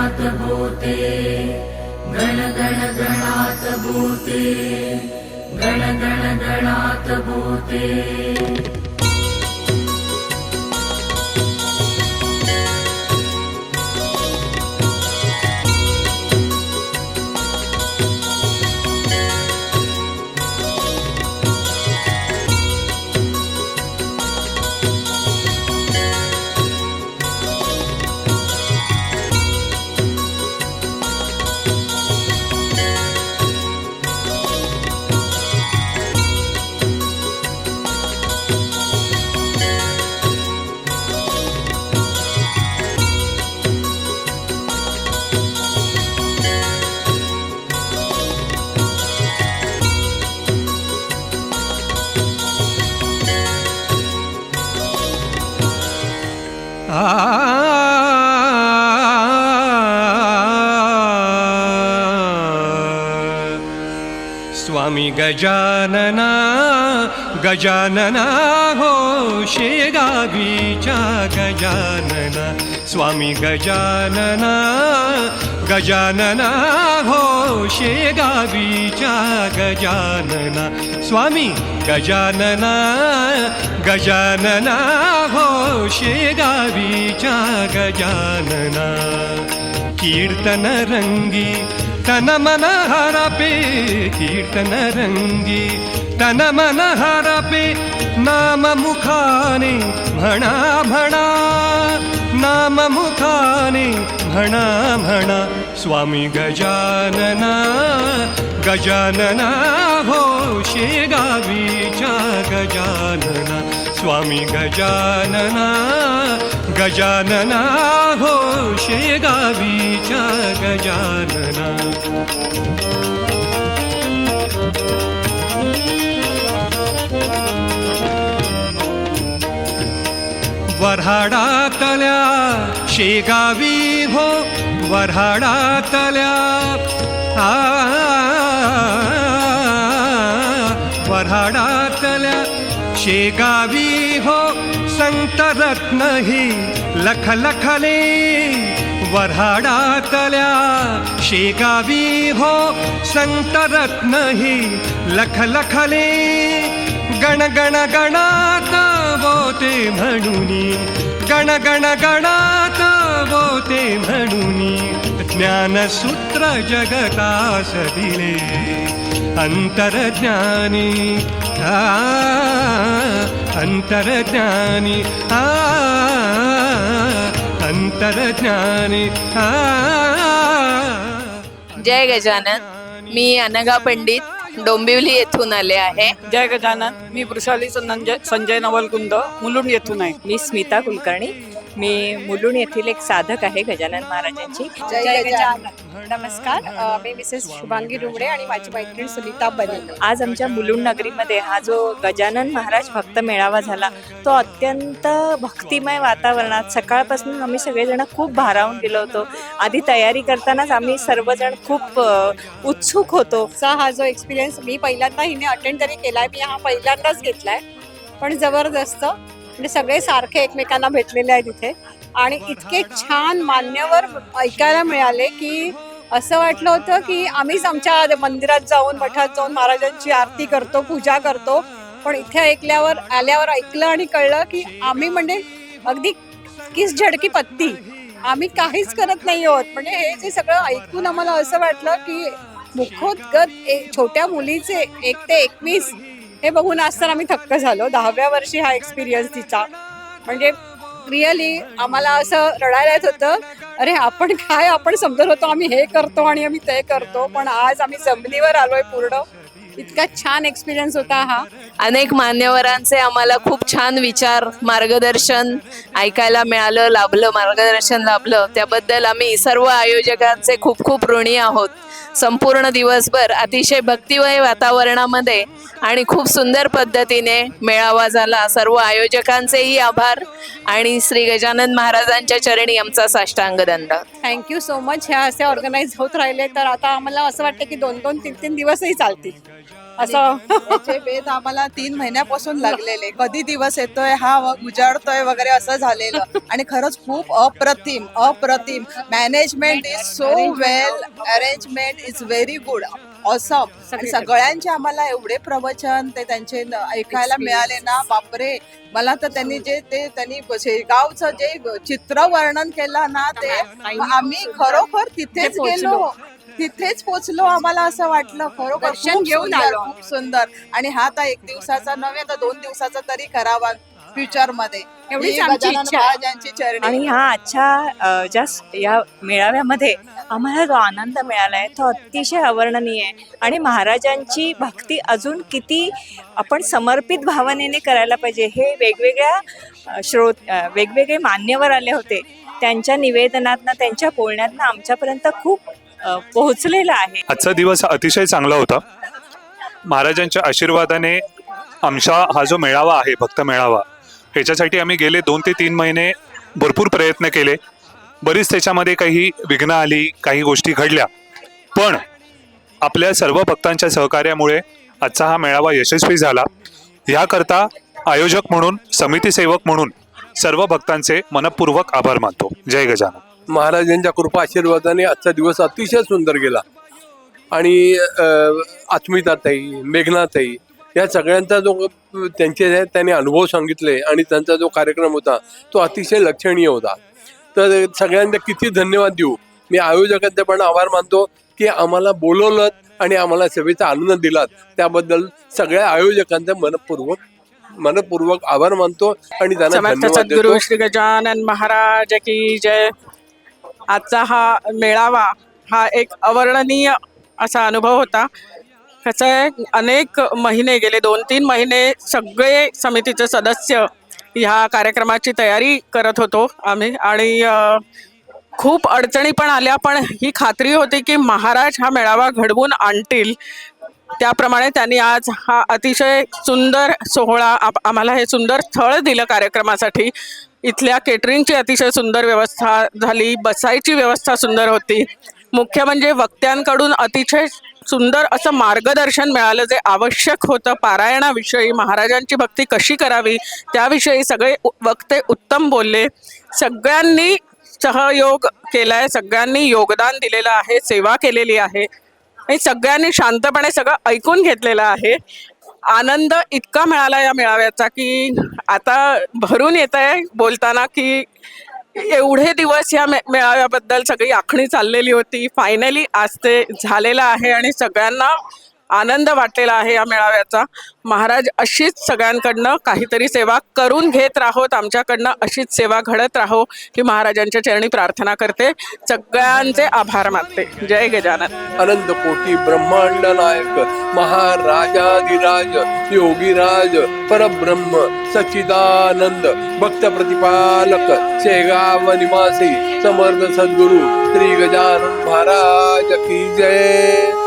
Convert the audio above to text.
गणात भूते गण गण गणात भूते गण गण गणात भूते। स्वामी गजानना गजानना हो शेगावीच्या गजानना। स्वामी गजानना गजानना हो शेगावीच्या गजानना। स्वामी गजानना गजानना हो शेगावीच्या गजानना। कीर्तन रंगी तन मन हरपे कीर्तन रंगी तन मन हरपे नाम मुखाने म्हणा म्हणा नाम मुखाने म्हणा म्हणा। स्वामी गजानना गजानना हो शेगावीच्या गजानना। स्वामी गजानना गजानना हो शेगावीच्या गजानना। वऱ्हाडातल्या शेगावी हो वऱ्हाडातल्या वऱ्हाडातल्या शेगावी हो संत रत्नही लखलखले। वऱ्हाडातल्या शेगावी हो संत रत्नही लखलखले। गण गण गणात बोते म्हणुनी गण गण गणात बोते म्हणुनी। ज्ञानसूत्र जगतास दिले अंतर्ज्ञानी अंतर्ज्ञानी अंतर्ज्ञानी। जय गजानन। मी अनघा पंडित डोंबिवली येथून आले आहे। जय गजानन। मी वृषाली संजय नवलकुंद मुलुंड येथून आहे। मी स्मिता कुलकर्णी, मी मुलुंड येथील एक साधक आहे गजानन महाराजांची। जय गजानन। नमस्कार, मी मिसेस शुभांगी रुमडे आणि माझी मैत्रीण सुनीता बने। आज आमच्या मुलुंड नगरीमध्ये हा जो गजानन महाराज भक्त मेळावा झाला तो अत्यंत भक्तिमय वातावरणात सकाळपासून आम्ही सगळेजण खूप भारावून गेलो होतो। आधी तयारी करतानाच आम्ही सर्वजण खूप उत्सुक होतो। हा जो एक्सपिरियन्स मी पहिल्यांदा हिने अटेंड तरी केलाय, मी हा पहिल्यांदाच घेतलाय, पण जबरदस्त। म्हणजे सगळे सारखे एकमेकांना भेटलेले आहेत इथे आणि इतके छान मान्यवर ऐकायला मिळाले की असं वाटलं होतं की आम्हीच आमच्या मंदिरात जाऊन मठात जाऊन महाराजांची आरती करतो, पूजा करतो, पण इथे आल्यावर ऐकलं आणि कळलं की आम्ही म्हणजे अगदी किस झडकी पत्ती, आम्ही काहीच करत नाही आहोत। म्हणजे हे जे सगळं ऐकून आम्हाला असं वाटलं की मुखोद्गत छोट्या मुलीचे 1 ते 21 हे बघून आज तर आम्ही थक्क झालो। 10व्या वर्षी हा एक्सपिरियन्स तिचा, म्हणजे रिअली आम्हाला असं रडायला येत होतं, अरे आपण समजत होतो आम्ही हे करतो आणि आम्ही ते करतो, पण आज आम्ही जमिनीवर आलोय पूर्ण। इतका छान एक्सपिरियन्स होता हा। अनेक मान्यवरांचे आम्हाला खूप छान विचार मार्गदर्शन ऐकायला मिळालं, मार्गदर्शन लाभलं, त्याबद्दल आम्ही सर्व आयोजकांचे खूप खूप ऋणी आहोत। संपूर्ण दिवसभर अतिशय भक्तिमय वातावरणामध्ये आणि खूप सुंदर पद्धतीने मेळावा झाला। सर्व आयोजकांचेही आभार आणि श्री गजानन महाराजांच्या चरणी आमचा साष्टांग दंड। Thank you so much. ह्या असे ऑर्गनाईज होत राहिले तर आता आम्हाला असं वाटतं की 2-2, 3-3 दिवसही चालतील। असं याचे वेध आम्हाला 3 महिन्यापासून लागलेले, कधी दिवस येतोय हा उजाडतोय वगैरे असं झालेलं. आणि खरंच खूप अप्रतिम management is so well, arrangement is very good, awesome. आणि सगळ्यांचे आम्हाला एवढे प्रवचन ते त्यांचे ऐकायला मिळाले ना, बापरे. मला तर त्यांनी शेगावचं जे चित्र वर्णन केलं ना, ते आम्ही खरोखर तिथेच पोचलो. आम्हाला असं वाटलं खरोखर दर्शन घेऊन आलो. खूप सुंदर. आणि हा आता 1 दिवसाचा नव्हे तर 2 दिवसाचा तरी करावा फ्युचर मध्ये, एवढीच ही आमची गजानन इच्छा आहे. महाराजांची चरणी. आणि ह्या आजच्या या मेळाव्यामध्ये आम्हाला जो आनंद मिळालाय तो अतिशय अवर्णनीय आहे. आणि महाराजांची भक्ती अजून किती आपण समर्पित भावनेने करायला पाहिजे हे वेगवेगळे मान्यवर आले होते. त्यांच्या निवेदनातनं, त्यांच्या बोलण्यातनं आमच्यापर्यंत खूप पोहोचलेलं आहे. आजचा दिवस अतिशय चांगला होता. महाराजांच्या आशीर्वादाने आमचा हा जो मेळावा आहे, भक्त मेळावा, ह्याच्यासाठी आम्ही गेले 2 ते 3 महिने भरपूर प्रयत्न केले. बरीच त्याच्यामध्ये काही विघ्न आली, काही गोष्टी घडल्या, पण आपल्या सर्व भक्तांच्या सहकार्यामुळे आजचा हा मेळावा यशस्वी झाला. याकरता आयोजक म्हणून, समिती सेवक म्हणून सर्व भक्तांचे मनपूर्वक आभार मानतो. जय गजानन. महाराजांच्या कृपा आशीर्वादाने आजचा दिवस अतिशय सुंदर गेला. आणि अस्मिताताई, मेघनाताई या सगळ्यांचा जो त्यांनी अनुभव सांगितले आणि त्यांचा जो कार्यक्रम होता तो अतिशय लक्षणीय होता. तर सगळ्यांना किती धन्यवाद देऊ. मी आयोजकांचे पण आभार मानतो की आम्हाला बोलवलं आणि आम्हाला सेवेचा आनंद दिलात. त्याबद्दल सगळ्या आयोजकांचे मनपूर्वक आभार मानतो आणि त्यांना समर्थ धन्यवाद सद्गुरु देतो. श्री गजानन महाराज की जय. आजचा हा मेळावा हा एक अवर्णनीय असा अनुभव होता. कसं आहे, अनेक महिने गेले, 2-3 महिने सगळे समितीचे सदस्य ह्या कार्यक्रमाची तयारी करत होतो आम्ही. आणि खूप अडचणी पण आल्या, पण ही खात्री होती की महाराज हा मेळावा घडवून आणतील. त्याप्रमाणे त्यांनी आज हा अतिशय सुंदर सोहळा, आम्हाला हे सुंदर स्थळ दिलं कार्यक्रमासाठी. इथल्या केटरिंगची अतिशय सुंदर व्यवस्था झाली, बसायची व्यवस्था सुंदर होती. मुख्य म्हणजे वक्त्यांकडून अतिशय सुंदर असं मार्गदर्शन मिळालं, जे आवश्यक होतं. पारायणाविषयी, महाराजांची भक्ती कशी करावी त्याविषयी सगळे वक्ते उत्तम बोलले. सगळ्यांनी सहयोग केलाय, सगळ्यांनी योगदान दिलेलं आहे, सेवा केलेली आहे आणि सगळ्यांनी शांतपणे सगळं ऐकून घेतलेलं आहे. आनंद इतका मिळाला या मेळाव्याचा की आता भरून येत आहे बोलताना की एवढे दिवस या मेळाव्याबद्दल सगळी आखणी चाललेली होती. फायनली आज ते झालेलं आहे आणि सगळ्यांना आनंद वाटलेला आहे या मेळाव्याचा. महाराज अशीच सगळ्यांकडनं काहीतरी सेवा करून घेत राहोत, आमच्याकडनं अशीच सेवा घडत राहो ही महाराजांच्या चरणी प्रार्थना करते. सगळ्यांचे आभार मानते. जय गजानन. अनंत कोटी ब्रह्मांड नायक महाराजाधिराज योगीराज परब्रह्म सच्चिदानंद भक्त प्रतिपालक शेगाव निवासी समर्थ सद्गुरु श्री गजानन महाराज की जय.